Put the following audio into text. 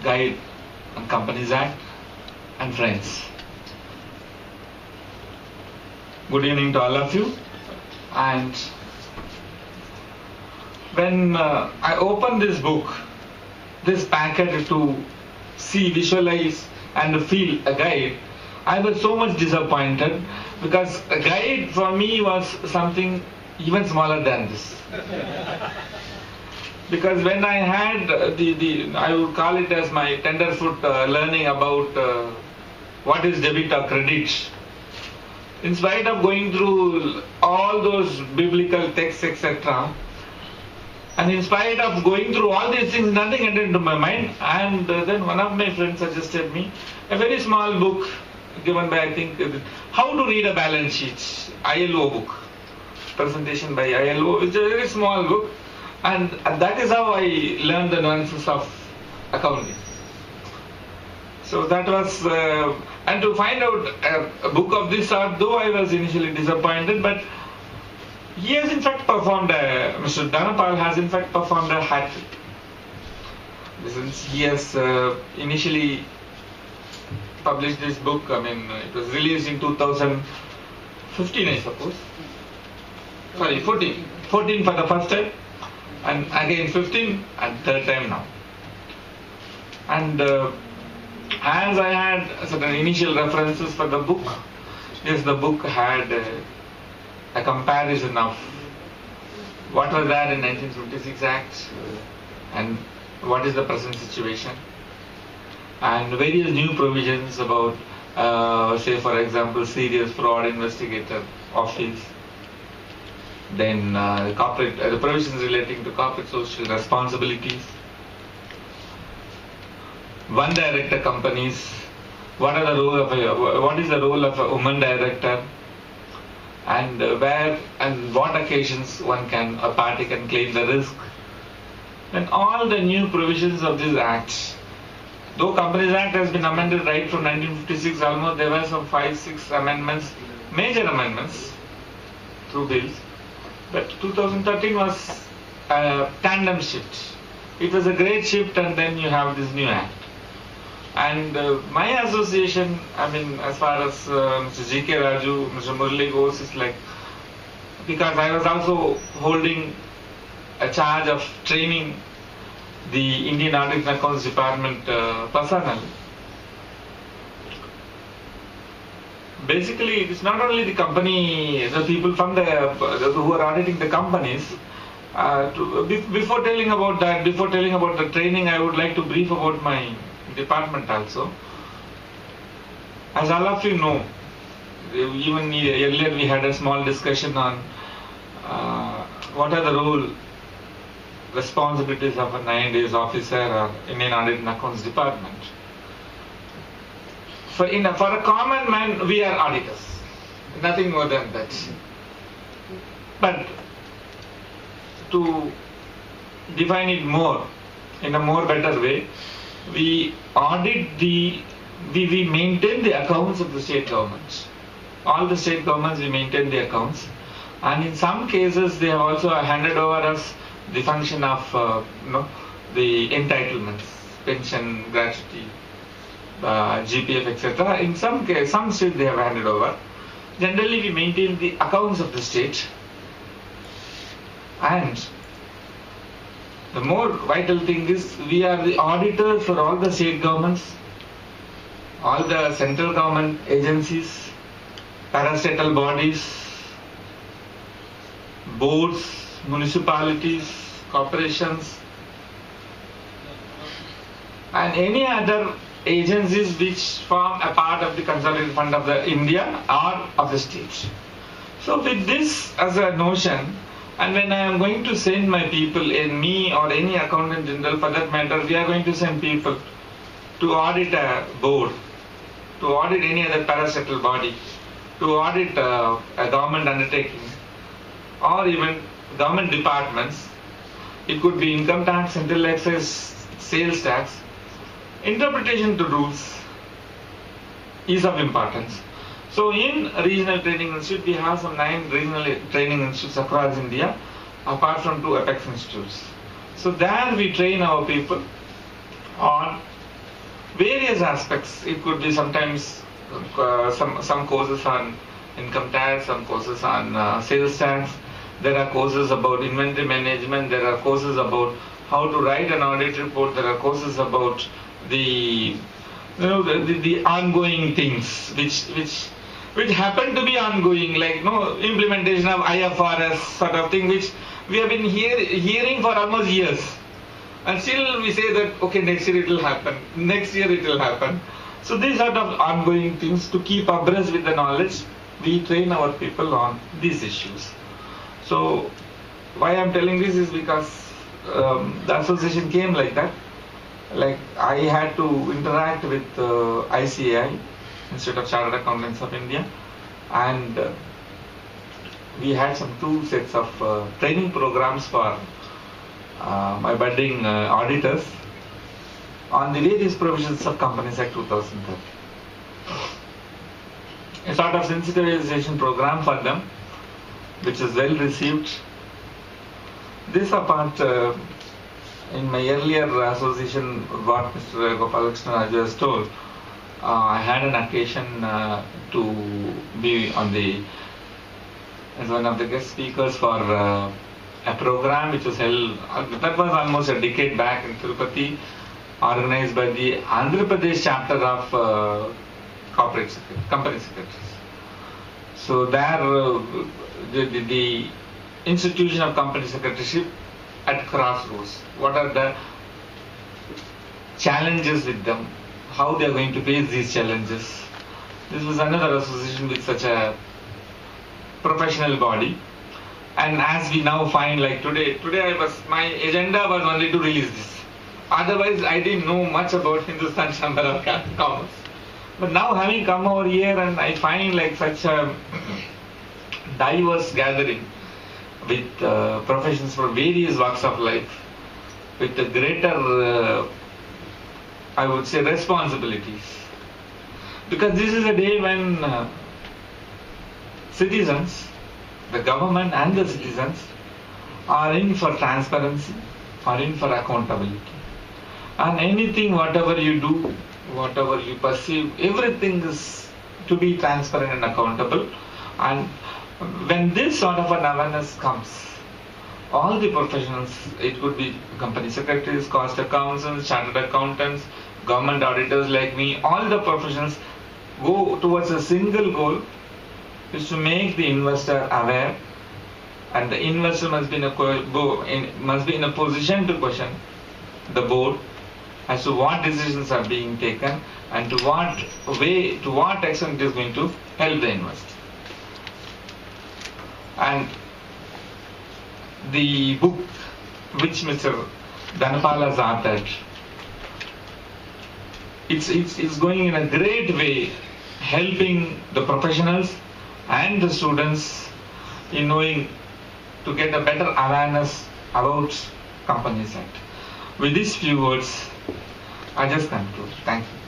guide on Companies Act and friends. Good evening to all of you. And when I opened this book, this packet to see, visualize and feel a guide, I was so much disappointed because a guide for me was something even smaller than this. Because when I had I would call it as my tenderfoot learning about what is debit or credit, in spite of going through all those biblical texts, etc., and in spite of going through all these things, nothing entered into my mind. And then one of my friends suggested me a very small book given by, I think, How to Read a Balance Sheet, ILO book, presentation by ILO, which is a very small book. And that is how I learned the nuances of accounting. So that was, and to find out a book of this sort, though I was initially disappointed, but he has in fact performed, Mr. Dhanapal has in fact performed a hat trick. Since he has initially published this book, I mean, it was released in 2015, I suppose. Sorry, 14 for the first time, and again 15, and third time now. And as I had certain initial references for the book, yes, the book had a comparison of what was there in 1956 Act and what is the present situation, and various new provisions about, say for example, serious fraud investigator office, then corporate the provisions relating to corporate social responsibilities, one director companies, what is the role of a woman director, and where and what occasions a party can claim the risk, and all the new provisions of this act. Though Companies Act has been amended right from 1956, almost there were some 5-6 amendments, major amendments through bills, but 2013 was a tandem shift. It was a great shift, and then you have this new act. And my association, I mean, as far as Mr. G.K. Raju, Mr. Murali goes, is like, because I was also holding a charge of training the Indian Audit and Accounts Department personnel. Basically, it is not only the company, the people from who are auditing the companies. Before telling about that, before telling about the training, I would like to brief about my department also. As all of you know, even earlier we had a small discussion on what are the role, responsibilities of a 9 days officer or Indian Audit and Accounts Department. For a common man, we are auditors, nothing more than that. But to define it more, in a more better way, we maintain the accounts of the state governments. All the state governments, we maintain the accounts, and in some cases they have also handed over us the function of the entitlements, pension, gratuity, GPF, etc. In some cases, some states they have handed over. Generally, we maintain the accounts of the state, and the more vital thing is we are the auditors for all the state governments, all the central government agencies, parastatal bodies, boards, municipalities, corporations, and any other agencies which form a part of the consolidated fund of the India or of the state. So with this as a notion, and when I am going to send my people, me or any accountant general for that matter, we are going to send people to audit a board, to audit any other parastatal body, to audit a government undertaking, or even government departments. It could be income tax, central excise, sales tax. Interpretation to rules is of importance. So in regional training institute, we have some 9 regional training institutes across India, apart from 2 apex institutes. So there we train our people on various aspects. It could be sometimes some courses on income tax, some courses on sales tax. There are courses about inventory management. There are courses about how to write an audit report. There are courses about the ongoing things which happen to be ongoing, like implementation of IFRS sort of thing, which we have been hearing for almost years. And still we say that, okay, next year it will happen, next year it will happen. So these sort of ongoing things, to keep abreast with the knowledge, we train our people on these issues. So why I'm telling this is because the association came like that. Like I had to interact with ICAI, Institute of Chartered Accountants of India, and we had some 2 sets of training programs for my budding auditors on the various provisions of Companies Act 2013. A sort of sensitization program for them, which is well received. This apart, in my earlier association, what Mr. Gopalakrishna has told, I had an occasion to be as one of the guest speakers for a program which was held, that was almost a decade back in Tirupati, organized by the Andhra Pradesh chapter of company secretaries. So there, the institution of company secretaryship at crossroads. What are the challenges with them? How they are going to face these challenges? This was another association with such a professional body. And as we now find, like today my agenda was only to release this. Otherwise, I didn't know much about Hindustan Chamber of Commerce. But now having come over here, and I find like such a diverse gathering with professions from various walks of life, with a greater, I would say, responsibilities. Because this is a day when citizens, the government and the citizens are in for transparency, are in for accountability. And anything, whatever you do, whatever you perceive, everything is to be transparent and accountable. And when this sort of an awareness comes, all the professionals, it could be company secretaries, cost accountants, chartered accountants, government auditors like me, all the professionals go towards a single goal, is to make the investor aware, and the investor must be in a position to question the board as to what decisions are being taken and to what extent it is going to help the investor. And the book which Mr. Dhanapal has authored, it's going in a great way, helping the professionals and the students in knowing to get a better awareness about Companies Act. With these few words, I just conclude. Thank you.